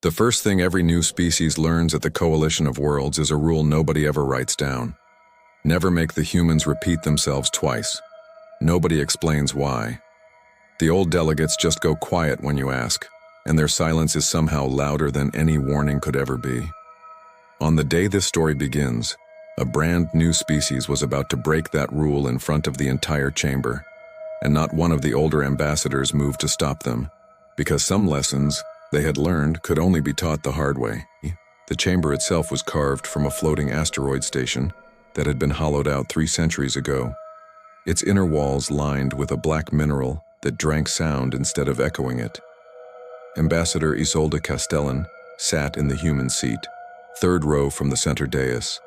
The first thing every new species learns at the Coalition of Worlds is a rule nobody ever writes down. Never make the humans repeat themselves twice. Nobody explains why. The old delegates just go quiet when you ask, and their silence is somehow louder than any warning could ever be. On the day this story begins, a brand new species was about to break that rule in front of the entire chamber, and not one of the older ambassadors moved to stop them, because some lessons they had learned could only be taught the hard way. The chamber itself was carved from a floating asteroid station that had been hollowed out 3 centuries ago, its inner walls lined with a black mineral that drank sound instead of echoing it. Ambassador Isolde Castellan sat in the human seat, 3rd row from the center dais,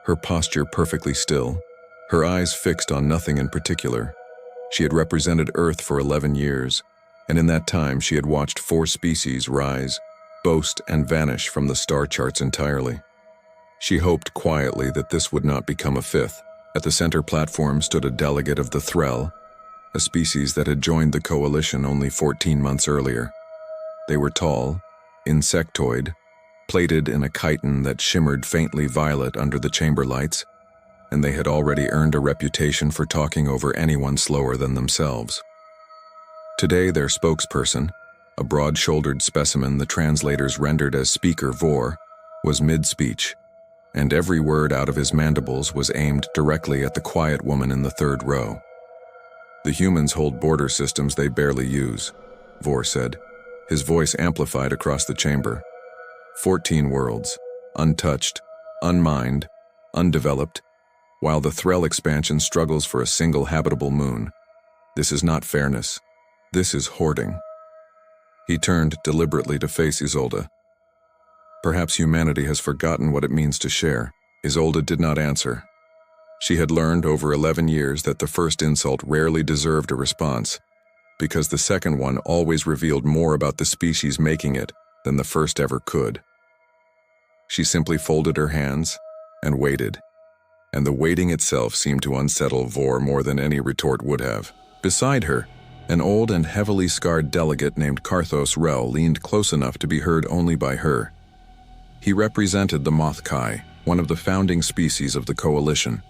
her posture perfectly still, her eyes fixed on nothing in particular. She had represented Earth for 11 years, and in that time she had watched 4 species rise, boast, and vanish from the star charts entirely. She hoped quietly that this would not become a 5th. At the center platform stood a delegate of the Threll, a species that had joined the coalition only 14 months earlier. They were tall, insectoid, plated in a chitin that shimmered faintly violet under the chamber lights, and they had already earned a reputation for talking over anyone slower than themselves. Today their spokesperson, a broad-shouldered specimen the translators rendered as Speaker Vor, was mid-speech, and every word out of his mandibles was aimed directly at the quiet woman in the 3rd row. The humans hold border systems they barely use, Vor said, his voice amplified across the chamber. 14 worlds, untouched, unmined, undeveloped, while the Threll expansion struggles for a single habitable moon. This is not fairness. This is hoarding. He turned deliberately to face Isolde. Perhaps humanity has forgotten what it means to share. Isolde did not answer. She had learned over 11 years that the first insult rarely deserved a response, because the second one always revealed more about the species making it than the first ever could. She simply folded her hands and waited, and the waiting itself seemed to unsettle Vor more than any retort would have. Beside her, an old and heavily scarred delegate named Karthos Rel leaned close enough to be heard only by her. He represented the Mothkai, one of the founding species of the Coalition,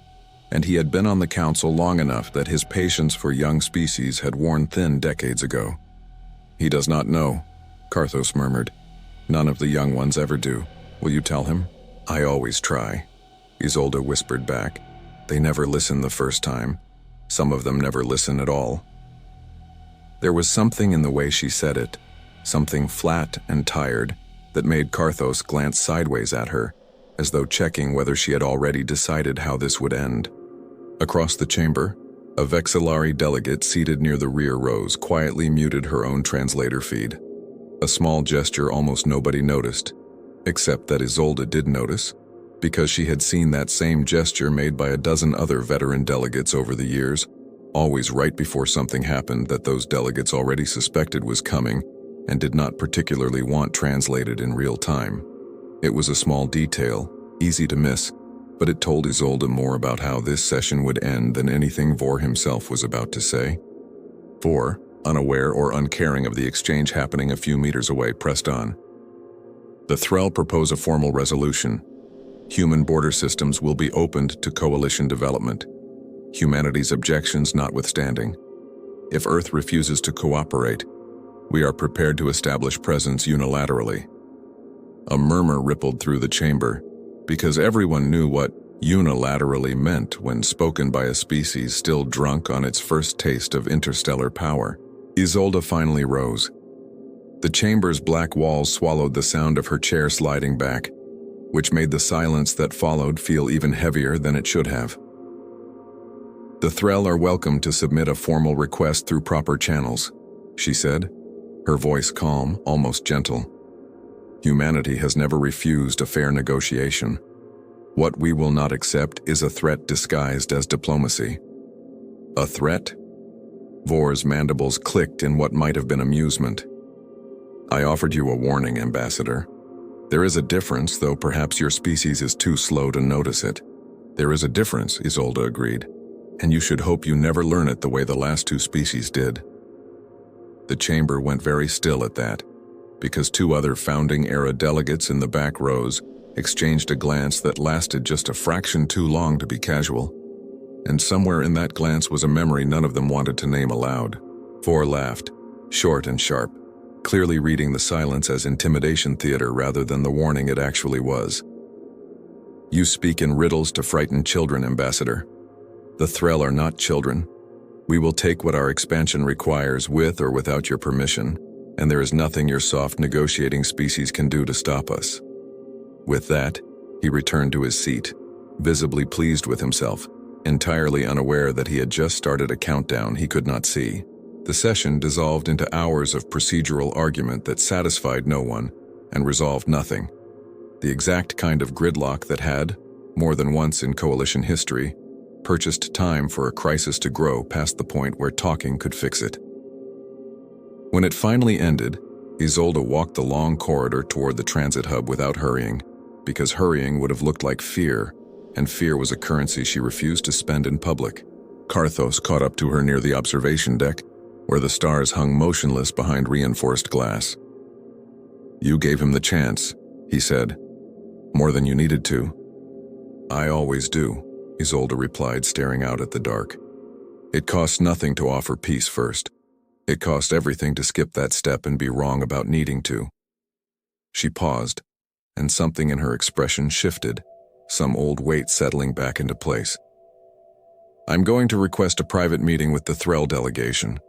and he had been on the council long enough that his patience for young species had worn thin decades ago. "He does not know," Karthos murmured. "None of the young ones ever do. Will you tell him?" "I always try," Isolde whispered back. "They never listen the first time. Some of them never listen at all." There was something in the way she said it, something flat and tired, that made Karthos glance sideways at her, as though checking whether she had already decided how this would end. Across the chamber, a Vexillari delegate seated near the rear rows quietly muted her own translator feed. A small gesture almost nobody noticed, except that Isolde did notice, because she had seen that same gesture made by a dozen other veteran delegates over the years, always right before something happened that those delegates already suspected was coming and did not particularly want translated in real time. It was a small detail, easy to miss, but it told Isolde more about how this session would end than anything Vor himself was about to say. Vor, unaware or uncaring of the exchange happening a few meters away, pressed on. "The Threll propose a formal resolution. Human border systems will be opened to coalition development, humanity's objections notwithstanding. If Earth refuses to cooperate, we are prepared to establish presence unilaterally." A murmur rippled through the chamber, because everyone knew what unilaterally meant when spoken by a species still drunk on its first taste of interstellar power. Isolde finally rose. The chamber's black walls swallowed the sound of her chair sliding back, which made the silence that followed feel even heavier than it should have. "The Threll are welcome to submit a formal request through proper channels," she said, her voice calm, almost gentle. "Humanity has never refused a fair negotiation. What we will not accept is a threat disguised as diplomacy." "A threat?" Vor's mandibles clicked in what might have been amusement. "I offered you a warning, Ambassador. There is a difference, though perhaps your species is too slow to notice it." "There is a difference," Isolde agreed, "and you should hope you never learn it the way the last 2 species did." The chamber went very still at that, because two other founding-era delegates in the back rows exchanged a glance that lasted just a fraction too long to be casual. And somewhere in that glance was a memory none of them wanted to name aloud. Four laughed, short and sharp, clearly reading the silence as intimidation theater rather than the warning it actually was. You speak in riddles to frighten children, Ambassador. The Threll are not children. We will take what our expansion requires with or without your permission, and there is nothing your soft negotiating species can do to stop us. With that, he returned to his seat, visibly pleased with himself, entirely unaware that he had just started a countdown he could not see. The session dissolved into hours of procedural argument that satisfied no one and resolved nothing. The exact kind of gridlock that had, more than once in coalition history, purchased time for a crisis to grow past the point where talking could fix it. When it finally ended, Isolde walked the long corridor toward the transit hub without hurrying, because hurrying would have looked like fear, and fear was a currency she refused to spend in public. Karthos caught up to her near the observation deck, where the stars hung motionless behind reinforced glass. You gave him the chance, he said. More than you needed to. I always do, Isolde replied, staring out at the dark. It costs nothing to offer peace first. It costs everything to skip that step and be wrong about needing to. She paused, and something in her expression shifted, some old weight settling back into place. I'm going to request a private meeting with the Threll delegation.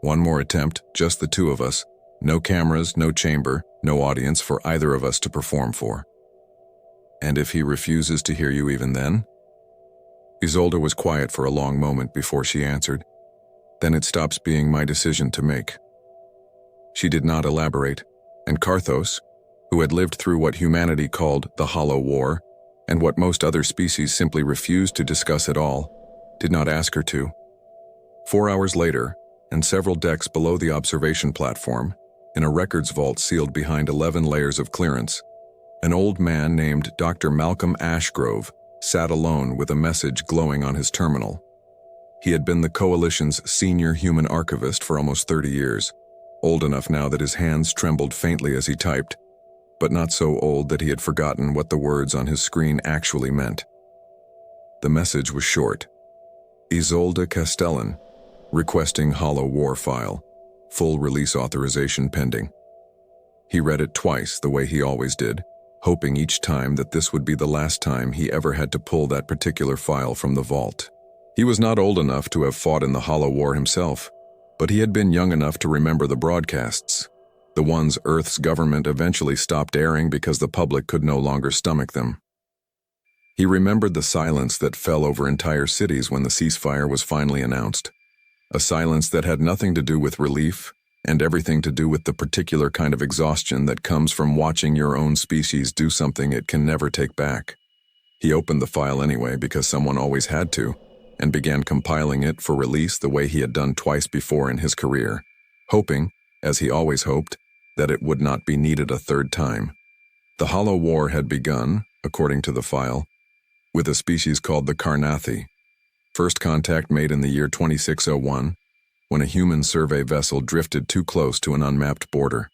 One more attempt, just the two of us. No cameras, no chamber, no audience for either of us to perform for. And if he refuses to hear you even then? Isolde was quiet for a long moment before she answered. Then it stops being my decision to make. She did not elaborate, and Karthos, who had lived through what humanity called the Hollow War, and what most other species simply refused to discuss at all, did not ask her to. 4 hours later, and several decks below the observation platform, in a records vault sealed behind 11 layers of clearance, an old man named Dr. Malcolm Ashgrove sat alone with a message glowing on his terminal. He had been the Coalition's senior human archivist for almost 30 years, old enough now that his hands trembled faintly as he typed, but not so old that he had forgotten what the words on his screen actually meant. The message was short. Isolde Castellan, requesting Hollow War file, full release authorization pending. He read it twice the way he always did, hoping each time that this would be the last time he ever had to pull that particular file from the vault. He was not old enough to have fought in the Hollow War himself, but he had been young enough to remember the broadcasts, the ones Earth's government eventually stopped airing because the public could no longer stomach them. He remembered the silence that fell over entire cities when the ceasefire was finally announced, a silence that had nothing to do with relief and everything to do with the particular kind of exhaustion that comes from watching your own species do something it can never take back. He opened the file anyway because someone always had to, and began compiling it for release the way he had done twice before in his career, hoping, as he always hoped, that it would not be needed a third time. The Hollow War had begun, according to the file, with a species called the Carnathi. First contact made in the year 2601, when a human survey vessel drifted too close to an unmapped border.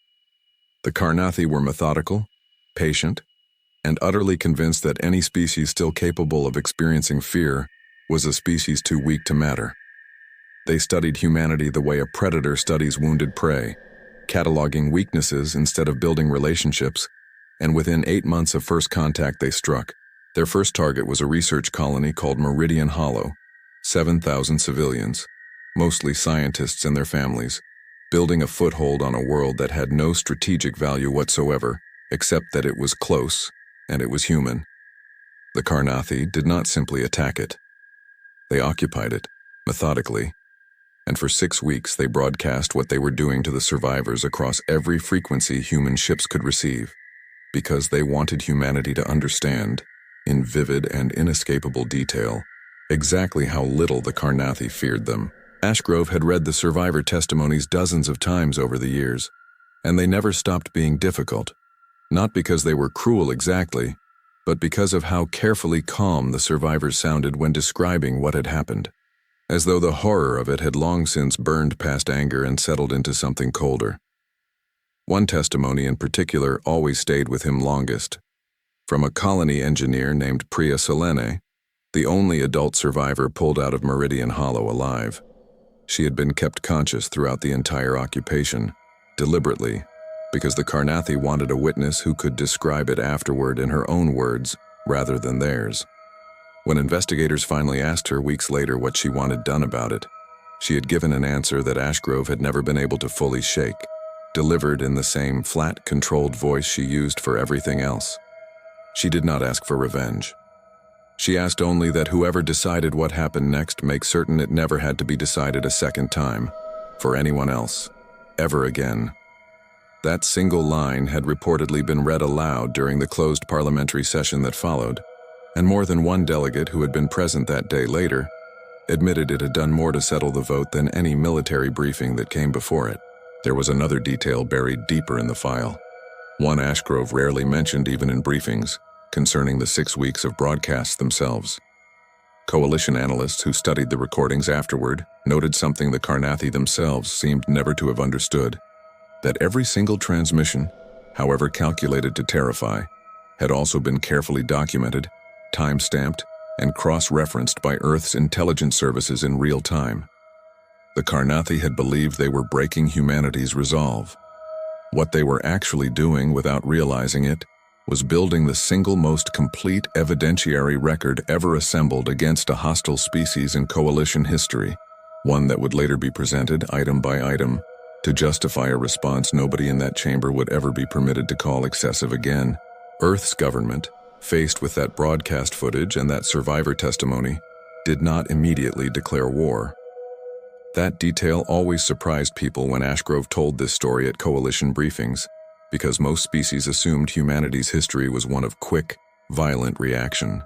The Carnathi were methodical, patient, and utterly convinced that any species still capable of experiencing fear was a species too weak to matter. They studied humanity the way a predator studies wounded prey, cataloging weaknesses instead of building relationships, and within 8 months of first contact they struck. Their first target was a research colony called Meridian Hollow, 7,000 civilians, mostly scientists and their families, building a foothold on a world that had no strategic value whatsoever, except that it was close and it was human. The Carnathi did not simply attack it. They occupied it, methodically, and for 6 weeks they broadcast what they were doing to the survivors across every frequency human ships could receive, because they wanted humanity to understand, in vivid and inescapable detail, exactly how little the Carnathi feared them. Ashgrove had read the survivor testimonies dozens of times over the years, and they never stopped being difficult, not because they were cruel exactly, but because of how carefully calm the survivors sounded when describing what had happened, as though the horror of it had long since burned past anger and settled into something colder. One testimony in particular always stayed with him longest. From a colony engineer named Priya Selene, the only adult survivor pulled out of Meridian Hollow alive. She had been kept conscious throughout the entire occupation, deliberately, because the Karnathi wanted a witness who could describe it afterward in her own words rather than theirs. When investigators finally asked her weeks later what she wanted done about it, she had given an answer that Ashgrove had never been able to fully shake, delivered in the same flat, controlled voice she used for everything else. She did not ask for revenge. She asked only that whoever decided what happened next make certain it never had to be decided a second time, for anyone else, ever again. That single line had reportedly been read aloud during the closed parliamentary session that followed, and more than one delegate who had been present that day later admitted it had done more to settle the vote than any military briefing that came before it. There was another detail buried deeper in the file, one Ashgrove rarely mentioned even in briefings, concerning the 6 weeks of broadcasts themselves. Coalition analysts who studied the recordings afterward noted something the Karnathi themselves seemed never to have understood, that every single transmission, however calculated to terrify, had also been carefully documented, time-stamped, and cross-referenced by Earth's intelligence services in real time. The Karnathi had believed they were breaking humanity's resolve. What they were actually doing without realizing it was building the single most complete evidentiary record ever assembled against a hostile species in coalition history, one that would later be presented item by item to justify a response nobody in that chamber would ever be permitted to call excessive again. Earth's government, faced with that broadcast footage and that survivor testimony, did not immediately declare war. That detail always surprised people when Ashgrove told this story at coalition briefings, because most species assumed humanity's history was one of quick, violent reaction.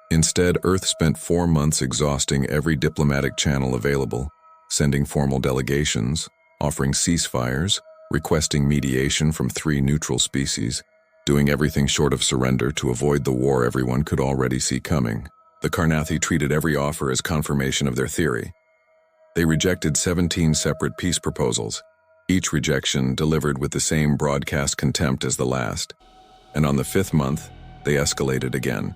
Instead, Earth spent 4 months exhausting every diplomatic channel available, sending formal delegations, offering ceasefires, requesting mediation from 3 neutral species, doing everything short of surrender to avoid the war everyone could already see coming. The Karnathi treated every offer as confirmation of their theory. They rejected 17 separate peace proposals, each rejection delivered with the same broadcast contempt as the last. And on the 5th month, they escalated again,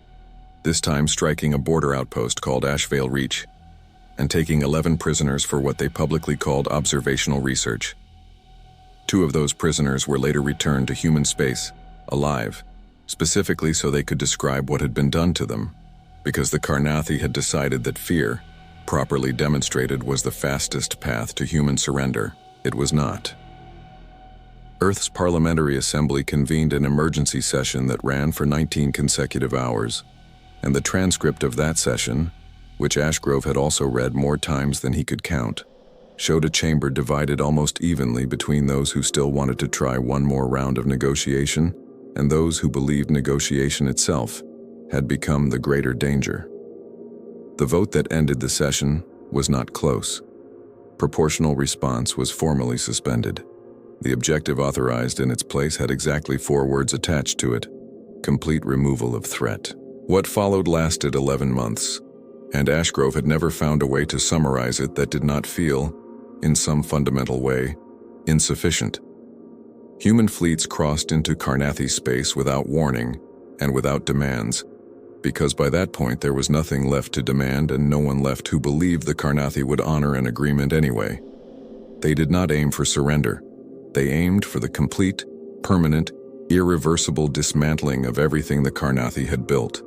this time striking a border outpost called Ashvale Reach, and taking 11 prisoners for what they publicly called observational research. 2 of those prisoners were later returned to human space, alive, specifically so they could describe what had been done to them, because the Karnathi had decided that fear, properly demonstrated, was the fastest path to human surrender. It was not. Earth's Parliamentary Assembly convened an emergency session that ran for 19 consecutive hours, and the transcript of that session, which Ashgrove had also read more times than he could count, showed a chamber divided almost evenly between those who still wanted to try one more round of negotiation and those who believed negotiation itself had become the greater danger. The vote that ended the session was not close. Proportional response was formally suspended. The objective authorized in its place had exactly 4 words attached to it: complete removal of threat. What followed lasted 11 months, and Ashgrove had never found a way to summarize it that did not feel, in some fundamental way, insufficient. Human fleets crossed into Karnathi space without warning and without demands, because by that point there was nothing left to demand and no one left who believed the Karnathi would honor an agreement anyway. They did not aim for surrender. They aimed for the complete, permanent, irreversible dismantling of everything the Karnathi had built.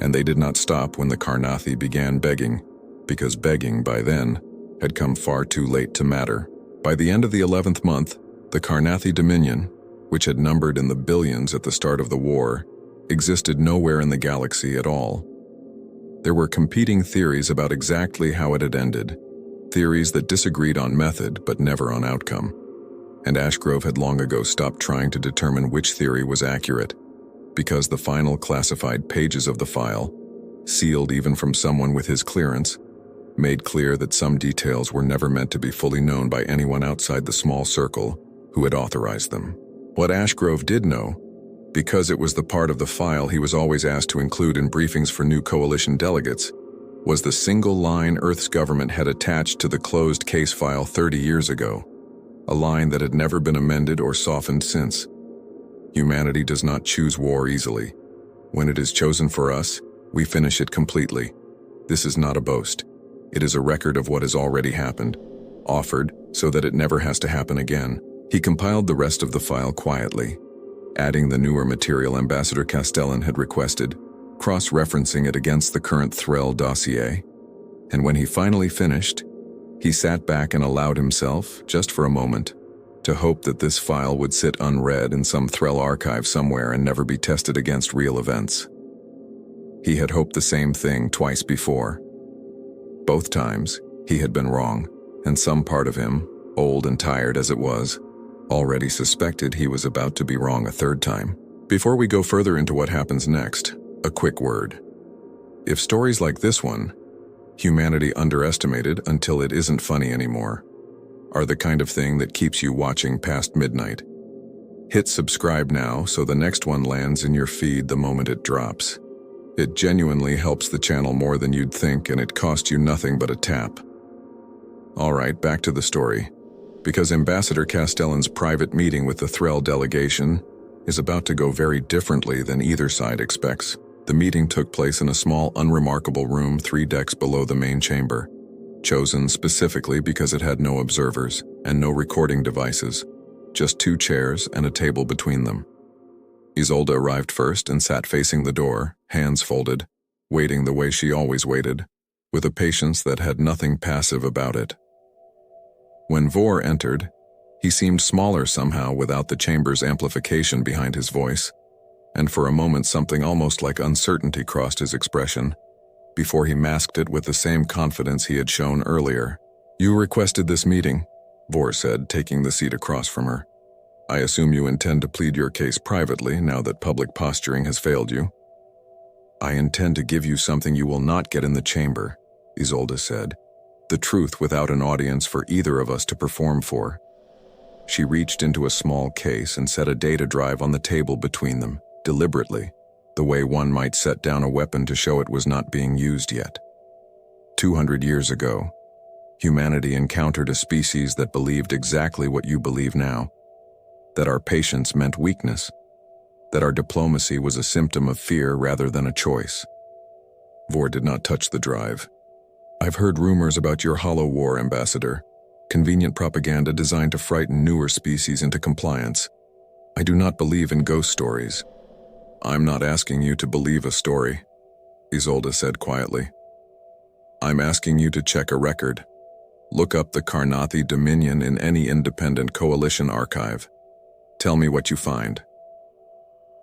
And they did not stop when the Karnathi began begging, because begging, by then, had come far too late to matter. By the end of the 11th month, the Karnathi Dominion, which had numbered in the billions at the start of the war, existed nowhere in the galaxy at all. There were competing theories about exactly how it had ended, theories that disagreed on method but never on outcome. And Ashgrove had long ago stopped trying to determine which theory was accurate, because the final classified pages of the file, sealed even from someone with his clearance, made clear that some details were never meant to be fully known by anyone outside the small circle who had authorized them. What Ashgrove did know, because it was the part of the file he was always asked to include in briefings for new coalition delegates, was the single line Earth's government had attached to the closed case file 30 years ago. a line that had never been amended or softened since. Humanity does not choose war easily. When it is chosen for us, we finish it completely. This is not a boast. It is a record of what has already happened, offered so that it never has to happen again. He compiled the rest of the file quietly, adding the newer material Ambassador Castellan had requested, cross-referencing it against the current Threll dossier. And when he finally finished, he sat back and allowed himself, just for a moment, to hope that this file would sit unread in some Threll archive somewhere and never be tested against real events. He had hoped the same thing twice before. Both times, he had been wrong, and some part of him, old and tired as it was, already suspected he was about to be wrong a third time. Before we go further into what happens next, a quick word. If stories like this one, humanity underestimated until it isn't funny anymore, are the kind of thing that keeps you watching past midnight, hit subscribe now so the next one lands in your feed the moment it drops. It genuinely helps the channel more than you'd think, and it costs you nothing but a tap. Alright, back to the story. Because Ambassador Castellan's private meeting with the Threll delegation is about to go very differently than either side expects. The meeting took place in a small, unremarkable room 3 decks below the main chamber, chosen specifically because it had no observers and no recording devices, just 2 chairs and a table between them. Isolde arrived first and sat facing the door, hands folded, waiting the way she always waited, with a patience that had nothing passive about it. When Vor entered, he seemed smaller somehow without the chamber's amplification behind his voice, and for a moment something almost like uncertainty crossed his expression, before he masked it with the same confidence he had shown earlier. "You requested this meeting," Vor said, taking the seat across from her. "I assume you intend to plead your case privately now that public posturing has failed you." "I intend to give you something you will not get in the chamber," Isolde said. "The truth without an audience for either of us to perform for." She reached into a small case and set a data drive on the table between them, deliberately, the way one might set down a weapon to show it was not being used yet. 200 years ago, humanity encountered a species that believed exactly what you believe now, that our patience meant weakness, that our diplomacy was a symptom of fear rather than a choice. Vor did not touch the drive. "I've heard rumors about your hollow war, Ambassador. Convenient propaganda designed to frighten newer species into compliance. I do not believe in ghost stories." "I'm not asking you to believe a story," Isolde said quietly. "I'm asking you to check a record. Look up the Karnathi Dominion in any independent coalition archive. Tell me what you find."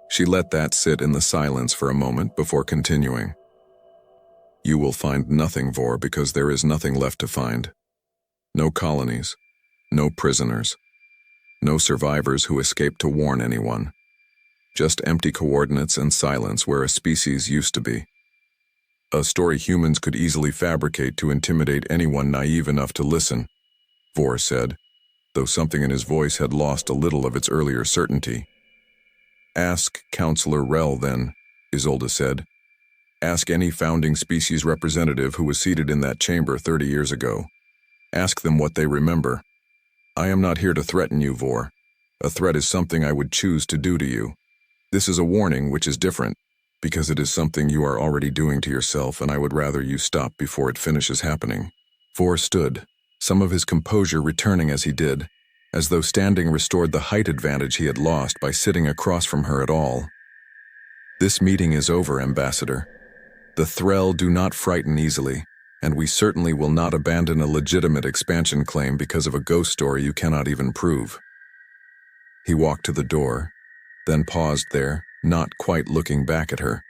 She let that sit in the silence for a moment before continuing. "You will find nothing, Vor, because there is nothing left to find. No colonies, no prisoners, no survivors who escaped to warn anyone. Just empty coordinates and silence where a species used to be. A story humans could easily fabricate to intimidate anyone naive enough to listen," Vor said, though something in his voice had lost a little of its earlier certainty. "Ask Councillor Threll, then," Isolde said. "Ask any founding species representative who was seated in that chamber 30 years ago. Ask them what they remember. I am not here to threaten you, Vor. A threat is something I would choose to do to you. This is a warning, which is different, because it is something you are already doing to yourself, and I would rather you stop before it finishes happening." Vor stood, some of his composure returning as he did, as though standing restored the height advantage he had lost by sitting across from her at all. "This meeting is over, Ambassador. The Threll do not frighten easily, and we certainly will not abandon a legitimate expansion claim because of a ghost story you cannot even prove." He walked to the door, then paused there, not quite looking back at her.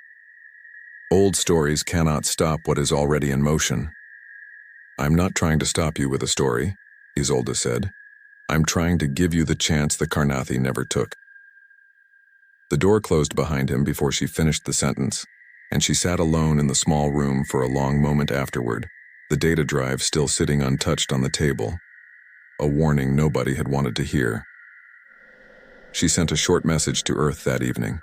"Old stories cannot stop what is already in motion." "I'm not trying to stop you with a story," Isolde said. "I'm trying to give you the chance the Karnathi never took." The door closed behind him before she finished the sentence, and she sat alone in the small room for a long moment afterward, the data drive still sitting untouched on the table, a warning nobody had wanted to hear. She sent a short message to Earth that evening.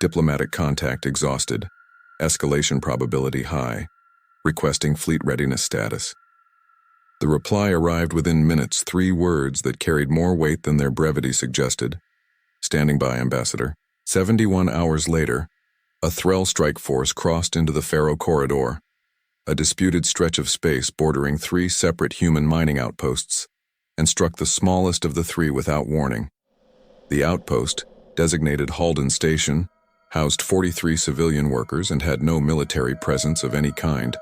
Diplomatic contact exhausted, escalation probability high, requesting fleet readiness status. The reply arrived within minutes, 3 words that carried more weight than their brevity suggested. Standing by, Ambassador. 71 hours later, a Threll strike force crossed into the Pharaoh Corridor, a disputed stretch of space bordering 3 separate human mining outposts, and struck the smallest of the 3 without warning. The outpost, designated Halden Station, housed 43 civilian workers and had no military presence of any kind,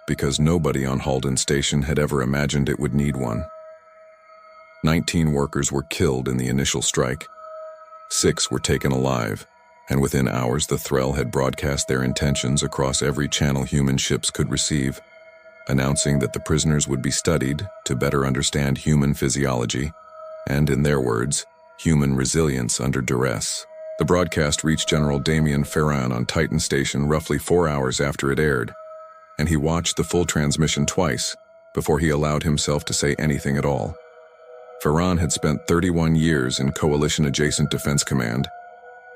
because nobody on Halden Station had ever imagined it would need one. 19 workers were killed in the initial strike. 6 were taken alive, and within hours the Threll had broadcast their intentions across every channel human ships could receive, announcing that the prisoners would be studied to better understand human physiology and, in their words, human resilience under duress. The broadcast reached General Damien Ferran on Titan Station roughly 4 hours after it aired, and he watched the full transmission twice before he allowed himself to say anything at all. Ferran had spent 31 years in Coalition-adjacent Defense Command,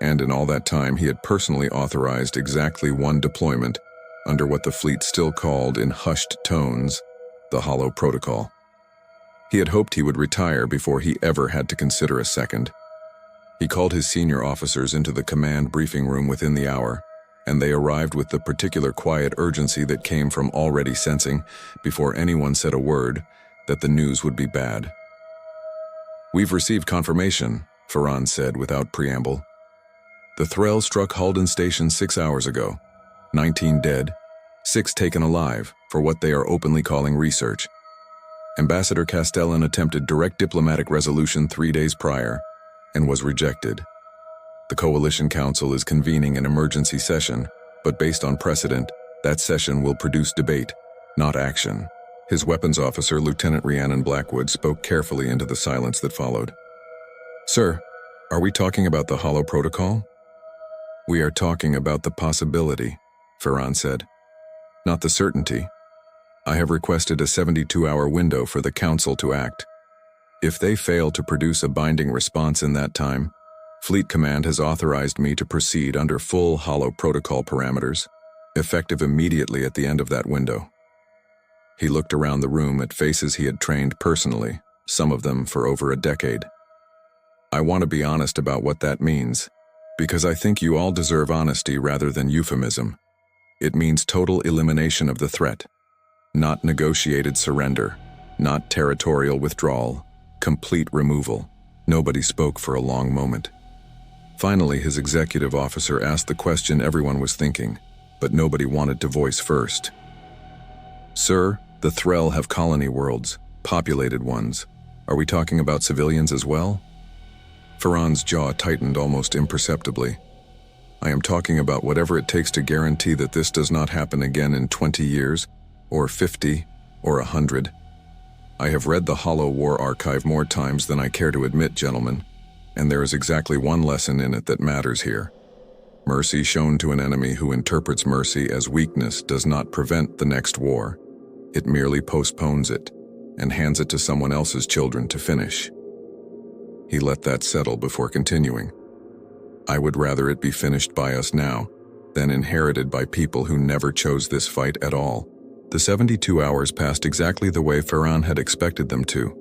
and in all that time he had personally authorized exactly 1 deployment under what the fleet still called in hushed tones the Hollow Protocol. He had hoped he would retire before he ever had to consider a second. He called his senior officers into the command briefing room within the hour, and they arrived with the particular quiet urgency that came from already sensing, before anyone said a word, that the news would be bad. "We've received confirmation," Ferran said without preamble. "The Threll struck Halden Station 6 hours ago. 19 dead, 6 taken alive for what they are openly calling research. Ambassador Castellan attempted direct diplomatic resolution 3 days prior, and was rejected. The Coalition Council is convening an emergency session, but based on precedent, that session will produce debate, not action." His weapons officer, Lieutenant Rhiannon Blackwood, spoke carefully into the silence that followed. "Sir, are we talking about the Hollow Protocol?" "We are talking about the possibility," Ferran said, "not the certainty. I have requested a 72-hour window for the Council to act. If they fail to produce a binding response in that time, Fleet Command has authorized me to proceed under full Hollow Protocol parameters, effective immediately at the end of that window." He looked around the room at faces he had trained personally, some of them for over a decade. "I want to be honest about what that means, because I think you all deserve honesty rather than euphemism. It means total elimination of the threat, not negotiated surrender, not territorial withdrawal, complete removal." Nobody spoke for a long moment. Finally, his executive officer asked the question everyone was thinking, but nobody wanted to voice first. "Sir, the Threll have colony worlds, populated ones. Are we talking about civilians as well?" Ferran's jaw tightened almost imperceptibly. "I am talking about whatever it takes to guarantee that this does not happen again in 20 years, or 50, or 100. I have read the Hollow War Archive more times than I care to admit, gentlemen, and there is exactly one lesson in it that matters here. Mercy shown to an enemy who interprets mercy as weakness does not prevent the next war. It merely postpones it, and hands it to someone else's children to finish." He let that settle before continuing. "I would rather it be finished by us now, than inherited by people who never chose this fight at all." The 72 hours passed exactly the way Ferran had expected them to.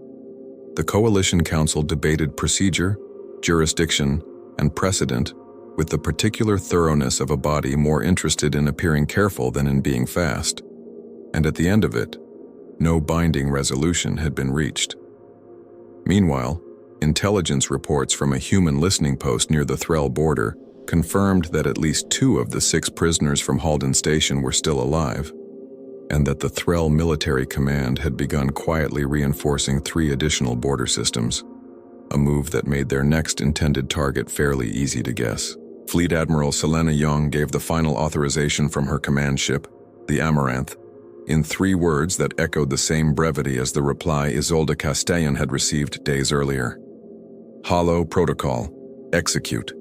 The Coalition Council debated procedure, jurisdiction, and precedent with the particular thoroughness of a body more interested in appearing careful than in being fast. And at the end of it, no binding resolution had been reached. Meanwhile, intelligence reports from a human listening post near the Threll border confirmed that at least 2 of the 6 prisoners from Halden Station were still alive, and that the Threll Military Command had begun quietly reinforcing 3 additional border systems, a move that made their next intended target fairly easy to guess. Fleet Admiral Selena Young gave the final authorization from her command ship, the Amaranth, in 3 words that echoed the same brevity as the reply Isolde Castellan had received days earlier. "Hollow Protocol. Execute."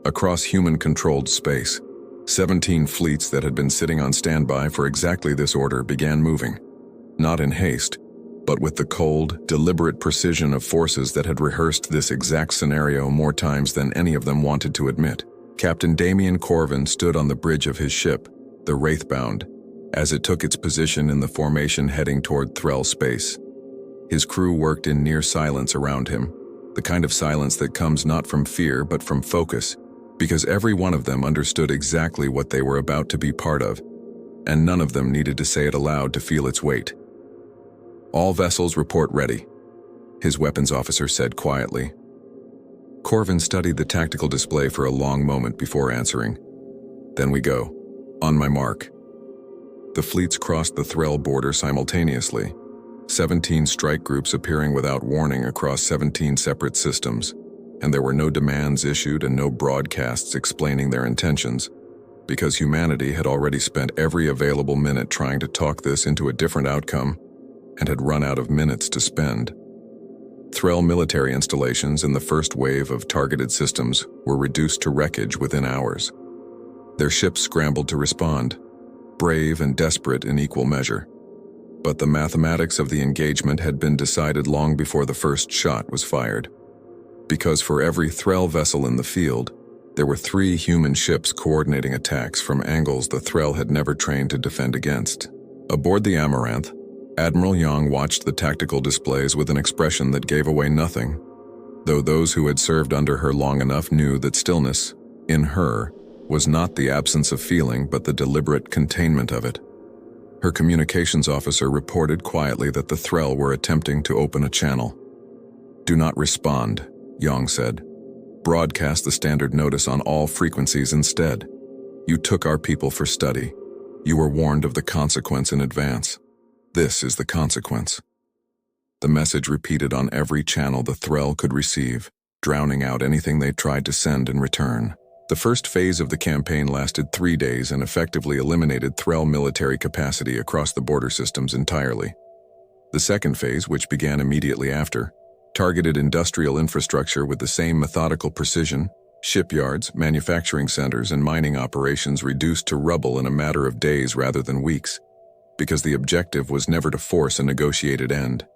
Across human-controlled space, 17 fleets that had been sitting on standby for exactly this order began moving, not in haste, but with the cold, deliberate precision of forces that had rehearsed this exact scenario more times than any of them wanted to admit. Captain Damien Corvin stood on the bridge of his ship, the Wraithbound, as it took its position in the formation heading toward Threll space. His crew worked in near silence around him, the kind of silence that comes not from fear but from focus, because every one of them understood exactly what they were about to be part of, and none of them needed to say it aloud to feel its weight. "All vessels report ready," his weapons officer said quietly. Corvin studied the tactical display for a long moment before answering. "Then we go. On my mark." The fleets crossed the Threll border simultaneously, 17 strike groups appearing without warning across 17 separate systems, and there were no demands issued and no broadcasts explaining their intentions, because humanity had already spent every available minute trying to talk this into a different outcome and had run out of minutes to spend. Threll military installations in the first wave of targeted systems were reduced to wreckage within hours. Their ships scrambled to respond, brave and desperate in equal measure. But the mathematics of the engagement had been decided long before the first shot was fired. Because for every Threll vessel in the field, there were 3 human ships coordinating attacks from angles the Threll had never trained to defend against. Aboard the Amaranth, Admiral Yang watched the tactical displays with an expression that gave away nothing, though those who had served under her long enough knew that stillness, in her, was not the absence of feeling but the deliberate containment of it. Her communications officer reported quietly that the Threll were attempting to open a channel. "Do not respond," Yang said. "Broadcast the standard notice on all frequencies instead. You took our people for study. You were warned of the consequence in advance. This is the consequence." The message repeated on every channel the Threll could receive, drowning out anything they tried to send in return. The first phase of the campaign lasted 3 days and effectively eliminated Threll military capacity across the border systems entirely. The second phase, which began immediately after, targeted industrial infrastructure with the same methodical precision, shipyards, manufacturing centers, and mining operations reduced to rubble in a matter of days rather than weeks, because the objective was never to force a negotiated end.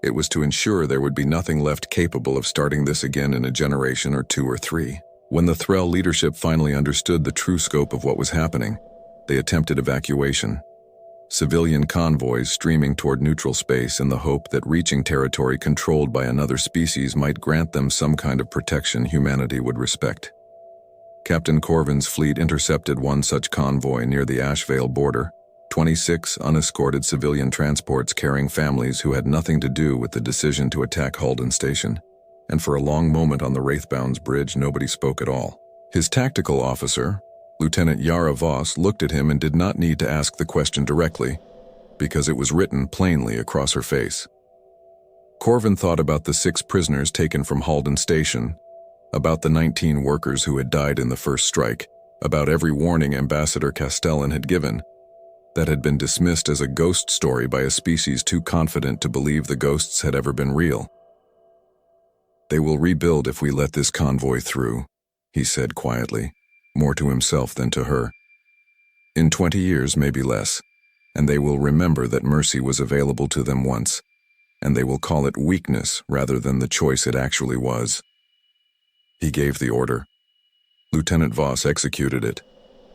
It was to ensure there would be nothing left capable of starting this again in a generation or 2 or 3. When the Threll leadership finally understood the true scope of what was happening, they attempted evacuation. Civilian convoys streaming toward neutral space in the hope that reaching territory controlled by another species might grant them some kind of protection humanity would respect. Captain Corvin's fleet intercepted one such convoy near the Ashvale border, 26 unescorted civilian transports carrying families who had nothing to do with the decision to attack Halden Station. And for a long moment on the Wraithbound's bridge nobody spoke at all. His tactical officer, Lieutenant Yara Voss, looked at him and did not need to ask the question directly, because it was written plainly across her face. Corvin thought about the 6 prisoners taken from Halden Station, about the 19 workers who had died in the first strike, about every warning Ambassador Castellan had given, that had been dismissed as a ghost story by a species too confident to believe the ghosts had ever been real. "They will rebuild if we let this convoy through," he said quietly, more to himself than to her. "In 20 years, maybe less, and they will remember that mercy was available to them once, and they will call it weakness rather than the choice it actually was." He gave the order. Lieutenant Voss executed it,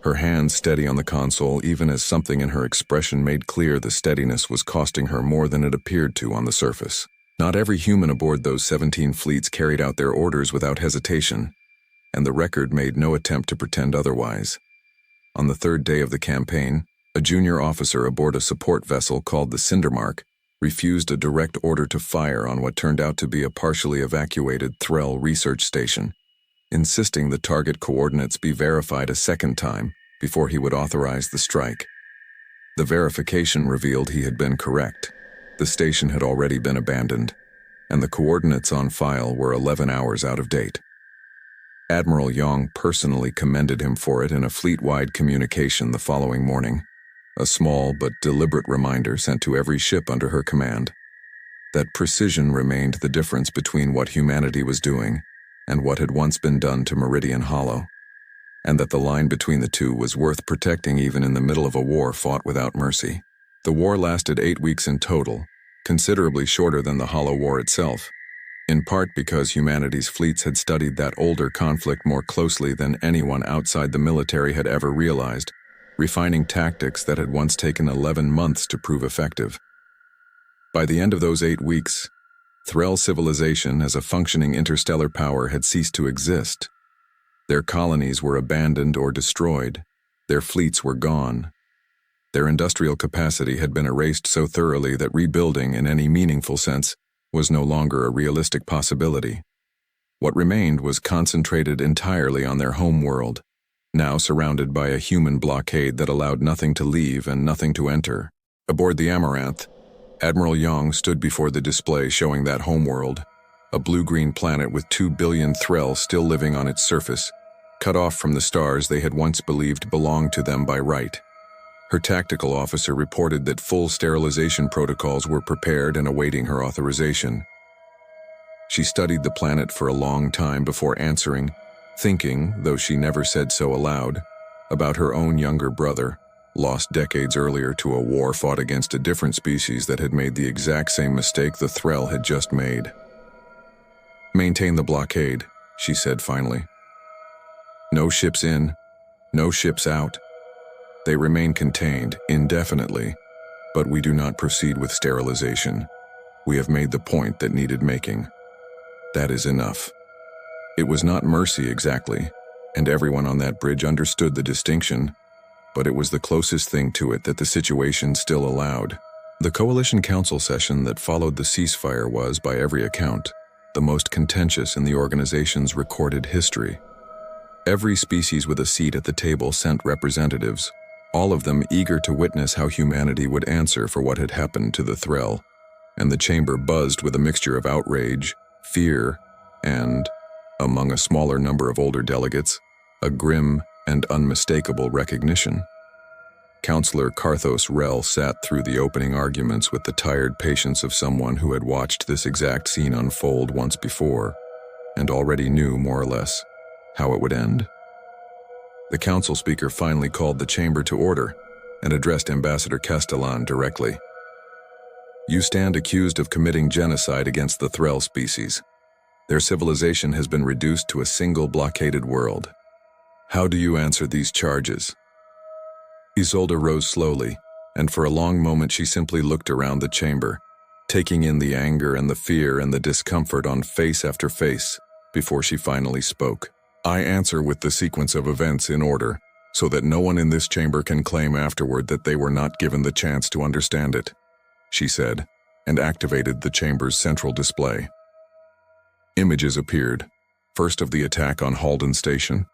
her hand steady on the console even as something in her expression made clear the steadiness was costing her more than it appeared to on the surface. Not every human aboard those 17 fleets carried out their orders without hesitation, and the record made no attempt to pretend otherwise. On the 3rd day of the campaign, a junior officer aboard a support vessel called the Cindermark refused a direct order to fire on what turned out to be a partially evacuated Threll research station, insisting the target coordinates be verified a second time before he would authorize the strike. The verification revealed he had been correct. The station had already been abandoned, and the coordinates on file were 11 hours out of date. Admiral Yang personally commended him for it in a fleet-wide communication the following morning, a small but deliberate reminder sent to every ship under her command. That precision remained the difference between what humanity was doing and what had once been done to Meridian Hollow, and that the line between the two was worth protecting even in the middle of a war fought without mercy. The war lasted 8 weeks in total, considerably shorter than the Hollow War itself, in part because humanity's fleets had studied that older conflict more closely than anyone outside the military had ever realized, refining tactics that had once taken 11 months to prove effective. By the end of those 8 weeks, Threll civilization as a functioning interstellar power had ceased to exist. Their colonies were abandoned or destroyed. Their fleets were gone. Their industrial capacity had been erased so thoroughly that rebuilding in any meaningful sense was no longer a realistic possibility. What remained was concentrated entirely on their home world, now surrounded by a human blockade that allowed nothing to leave and nothing to enter. Aboard the Amaranth, Admiral Young stood before the display showing that homeworld, a blue-green planet with 2 billion Threll still living on its surface, cut off from the stars they had once believed belonged to them by right. Her tactical officer reported that full sterilization protocols were prepared and awaiting her authorization. She studied the planet for a long time before answering, thinking, though she never said so aloud, about her own younger brother, lost decades earlier to a war fought against a different species that had made the exact same mistake the Threll had just made. "Maintain the blockade," she said finally. "No ships in, no ships out. They remain contained indefinitely, but we do not proceed with sterilization. We have made the point that needed making. That is enough." It was not mercy exactly, and everyone on that bridge understood the distinction, but it was the closest thing to it that the situation still allowed. The Coalition Council session that followed the ceasefire was, by every account, the most contentious in the organization's recorded history. Every species with a seat at the table sent representatives, all of them eager to witness how humanity would answer for what had happened to the Threll, and the chamber buzzed with a mixture of outrage, fear, and, among a smaller number of older delegates, a grim and unmistakable recognition. Counselor Karthos Rell sat through the opening arguments with the tired patience of someone who had watched this exact scene unfold once before, and already knew, more or less, how it would end. The council speaker finally called the chamber to order and addressed Ambassador Castellan directly. "You stand accused of committing genocide against the Threll species. Their civilization has been reduced to a single blockaded world. How do you answer these charges?" Isolde rose slowly, and for a long moment she simply looked around the chamber, taking in the anger and the fear and the discomfort on face after face, before she finally spoke. "I answer with the sequence of events in order, so that no one in this chamber can claim afterward that they were not given the chance to understand it," she said, and activated the chamber's central display. Images appeared, first of the attack on Halden Station,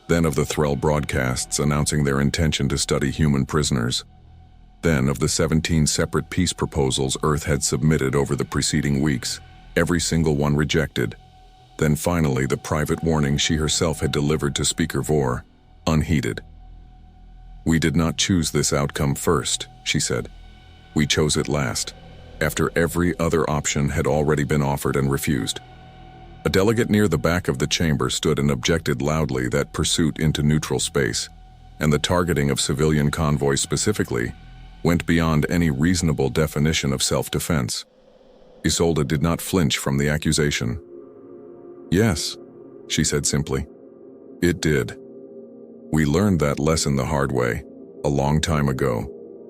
then of the Threll broadcasts announcing their intention to study human prisoners, then of the 17 separate peace proposals Earth had submitted over the preceding weeks, every single one rejected, then finally the private warning she herself had delivered to Speaker Vore, unheeded. "We did not choose this outcome first," she said. "We chose it last, after every other option had already been offered and refused." A delegate near the back of the chamber stood and objected loudly that pursuit into neutral space, and the targeting of civilian convoys specifically, went beyond any reasonable definition of self-defense. Isolde did not flinch from the accusation. "Yes," she said simply. "It did. We learned that lesson the hard way, a long time ago,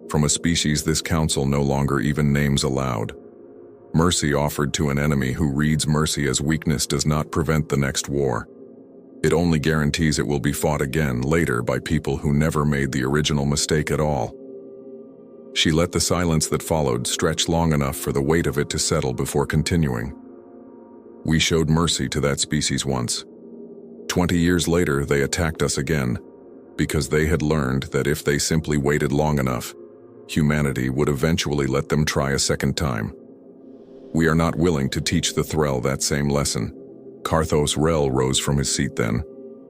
from a species this council no longer even names aloud. Mercy offered to an enemy who reads mercy as weakness does not prevent the next war. It only guarantees it will be fought again later by people who never made the original mistake at all." She let the silence that followed stretch long enough for the weight of it to settle before continuing. "We showed mercy to that species once. 20 years later, they attacked us again, because they had learned that if they simply waited long enough, humanity would eventually let them try a second time. We are not willing to teach the Threll that same lesson." Karthos Rell rose from his seat then,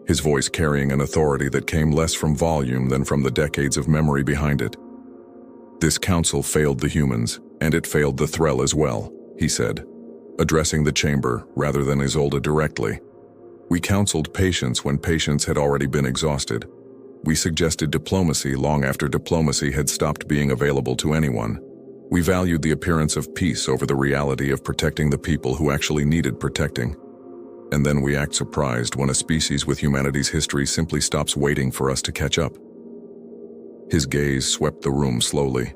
his voice carrying an authority that came less from volume than from the decades of memory behind it. "This council failed the humans, and it failed the Threll as well," he said, addressing the chamber rather than Isolde directly. "We counseled patience when patience had already been exhausted. We suggested diplomacy long after diplomacy had stopped being available to anyone. We valued the appearance of peace over the reality of protecting the people who actually needed protecting. And then we act surprised when a species with humanity's history simply stops waiting for us to catch up." His gaze swept the room slowly.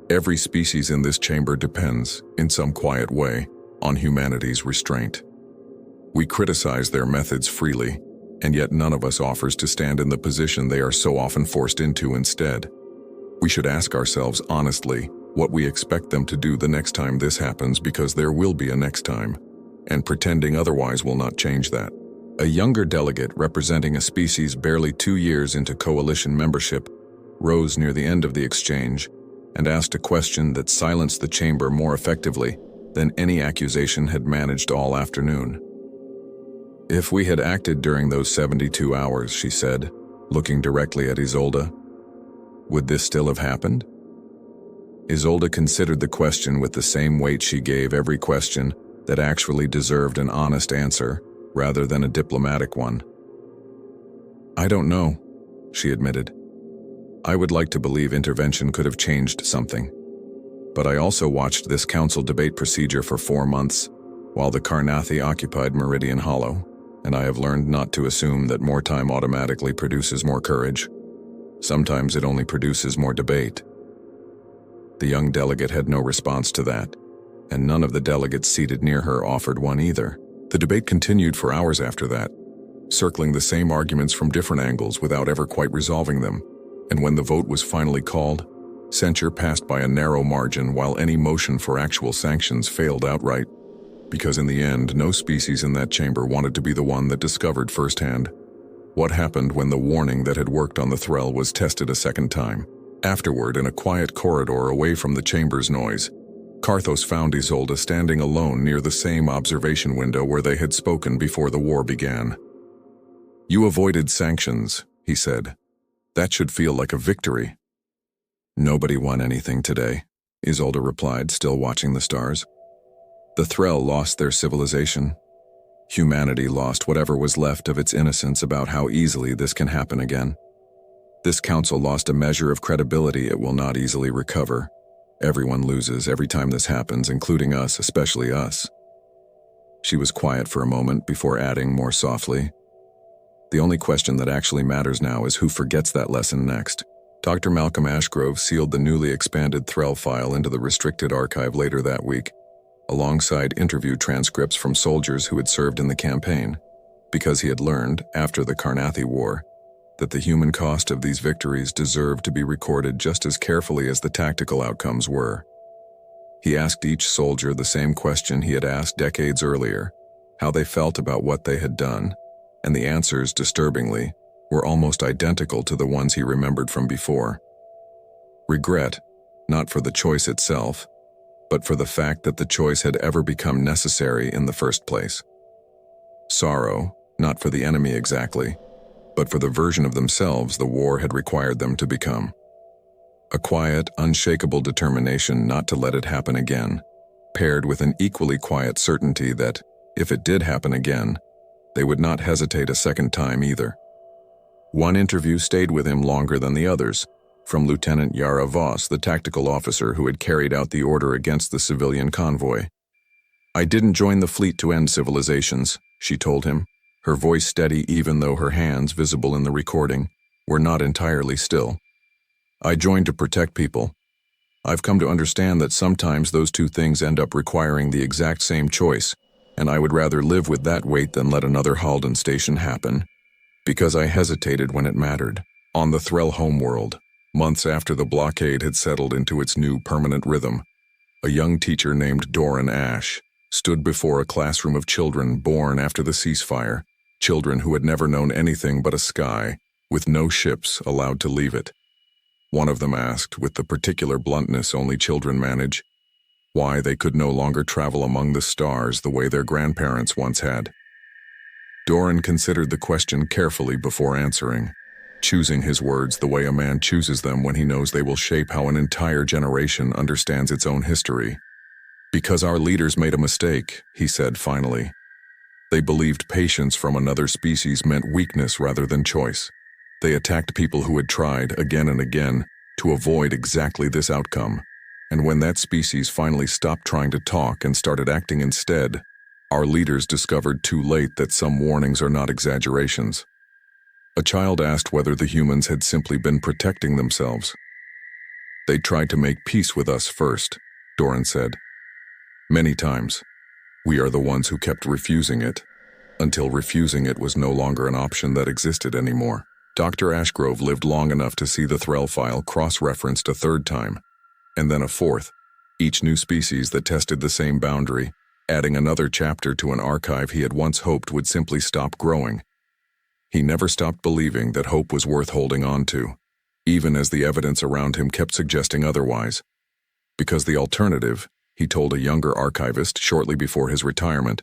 Every species in this chamber depends, in some quiet way, on humanity's restraint. We criticize their methods freely, and yet none of us offers to stand in the position they are so often forced into instead. We should ask ourselves honestly what we expect them to do the next time this happens, because there will be a next time, and pretending otherwise will not change that. A younger delegate representing a species barely 2 years into coalition membership rose near the end of the exchange and asked a question that silenced the chamber more effectively than any accusation had managed all afternoon. "If we had acted during those 72 hours," she said, looking directly at Isolde, "would this still have happened?" Isolde considered the question with the same weight she gave every question that actually deserved an honest answer rather than a diplomatic one. "I don't know," she admitted. "I would like to believe intervention could have changed something. But I also watched this council debate procedure for 4 months, while the Carnathi occupied Meridian Hollow, and I have learned not to assume that more time automatically produces more courage. Sometimes it only produces more debate." The young delegate had no response to that, and none of the delegates seated near her offered one either. The debate continued for hours after that, circling the same arguments from different angles without ever quite resolving them, and when the vote was finally called, censure passed by a narrow margin while any motion for actual sanctions failed outright, because in the end no species in that chamber wanted to be the one that discovered firsthand what happened when the warning that had worked on the Threll was tested a second time. Afterward, in a quiet corridor away from the chamber's noise, Karthos found Isolde standing alone near the same observation window where they had spoken before the war began. "You avoided sanctions," he said. "That should feel like a victory." "Nobody won anything today," Isolde replied, still watching the stars. "The Threll lost their civilization. Humanity lost whatever was left of its innocence about how easily this can happen again. This council lost a measure of credibility it will not easily recover. Everyone loses every time this happens, including us, especially us." She was quiet for a moment before adding more softly, "The only question that actually matters now is who forgets that lesson next." Dr. Malcolm Ashgrove sealed the newly expanded Threll file into the restricted archive later that week, alongside interview transcripts from soldiers who had served in the campaign, because he had learned, after the Carnathi War, that the human cost of these victories deserved to be recorded just as carefully as the tactical outcomes were. He asked each soldier the same question he had asked decades earlier, how they felt about what they had done, and the answers, disturbingly, were almost identical to the ones he remembered from before. Regret, not for the choice itself, but for the fact that the choice had ever become necessary in the first place. Sorrow, not for the enemy exactly, but for the version of themselves the war had required them to become. A quiet, unshakable determination not to let it happen again, paired with an equally quiet certainty that, if it did happen again, they would not hesitate a second time either. One interview stayed with him longer than the others, from Lieutenant Yara Voss, the tactical officer who had carried out the order against the civilian convoy. "I didn't join the fleet to end civilizations," she told him, her voice steady even though her hands, visible in the recording, were not entirely still. "I joined to protect people. I've come to understand that sometimes those two things end up requiring the exact same choice, and I would rather live with that weight than let another Halden station happen, because I hesitated when it mattered." On the Threll homeworld, months after the blockade had settled into its new permanent rhythm, a young teacher named Doran Ash stood before a classroom of children born after the ceasefire, children who had never known anything but a sky, with no ships allowed to leave it. One of them asked, with the particular bluntness only children manage, why they could no longer travel among the stars the way their grandparents once had. Doran considered the question carefully before answering, choosing his words the way a man chooses them when he knows they will shape how an entire generation understands its own history. "Because our leaders made a mistake," he said finally. "They believed patience from another species meant weakness rather than choice. They attacked people who had tried, again and again, to avoid exactly this outcome. And when that species finally stopped trying to talk and started acting instead, our leaders discovered too late that some warnings are not exaggerations." A child asked whether the humans had simply been protecting themselves. "They tried to make peace with us first," Doran said. "Many times. We are the ones who kept refusing it, until refusing it was no longer an option that existed anymore." Dr. Ashgrove lived long enough to see the Threll file cross-referenced a third time, and then a fourth, each new species that tested the same boundary, adding another chapter to an archive he had once hoped would simply stop growing. He never stopped believing that hope was worth holding on to, even as the evidence around him kept suggesting otherwise. Because the alternative, he told a younger archivist shortly before his retirement,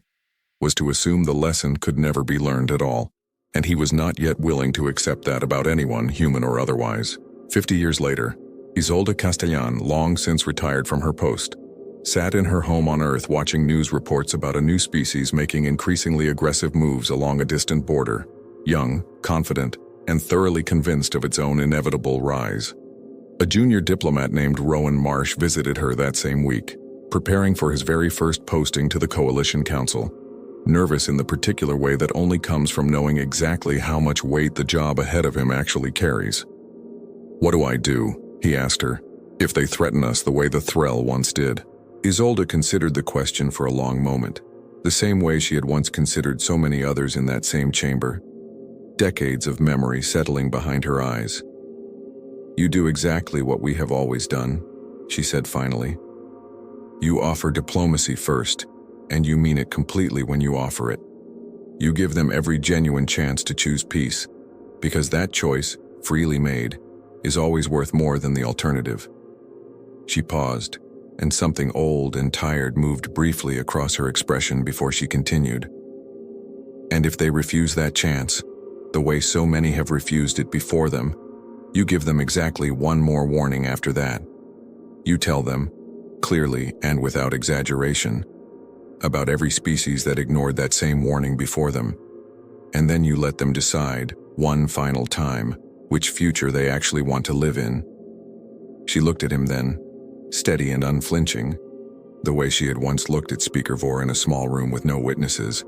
was to assume the lesson could never be learned at all, and he was not yet willing to accept that about anyone, human or otherwise. 50 years later, Isolde Castellan, long since retired from her post, sat in her home on Earth watching news reports about a new species making increasingly aggressive moves along a distant border, young, confident, and thoroughly convinced of its own inevitable rise. A junior diplomat named Rowan Marsh visited her that same week, preparing for his very first posting to the Coalition Council, nervous in the particular way that only comes from knowing exactly how much weight the job ahead of him actually carries. "What do I do?" he asked her, "if they threaten us the way the Threll once did?" Isolde considered the question for a long moment, the same way she had once considered so many others in that same chamber, decades of memory settling behind her eyes. "You do exactly what we have always done," she said finally. "You offer diplomacy first, and you mean it completely when you offer it. You give them every genuine chance to choose peace, because that choice, freely made, is always worth more than the alternative." She paused, and something old and tired moved briefly across her expression before she continued. "And if they refuse that chance, the way so many have refused it before them, you give them exactly one more warning after that. You tell them, clearly and without exaggeration, about every species that ignored that same warning before them, and then you let them decide, one final time, which future they actually want to live in." She looked at him then, steady and unflinching, the way she had once looked at Speakervore in a small room with no witnesses.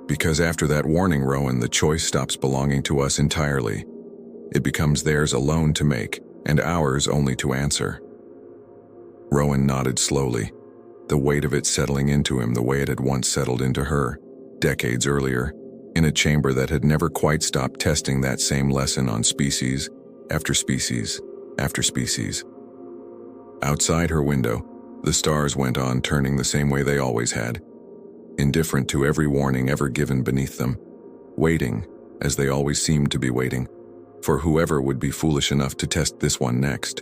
"Because after that warning, Rowan, the choice stops belonging to us entirely. It becomes theirs alone to make, and ours only to answer." Rowan nodded slowly, the weight of it settling into him the way it had once settled into her, decades earlier, in a chamber that had never quite stopped testing that same lesson on species after species after species. Outside her window, the stars went on turning the same way they always had, indifferent to every warning ever given beneath them, waiting, as they always seemed to be waiting, for whoever would be foolish enough to test this one next.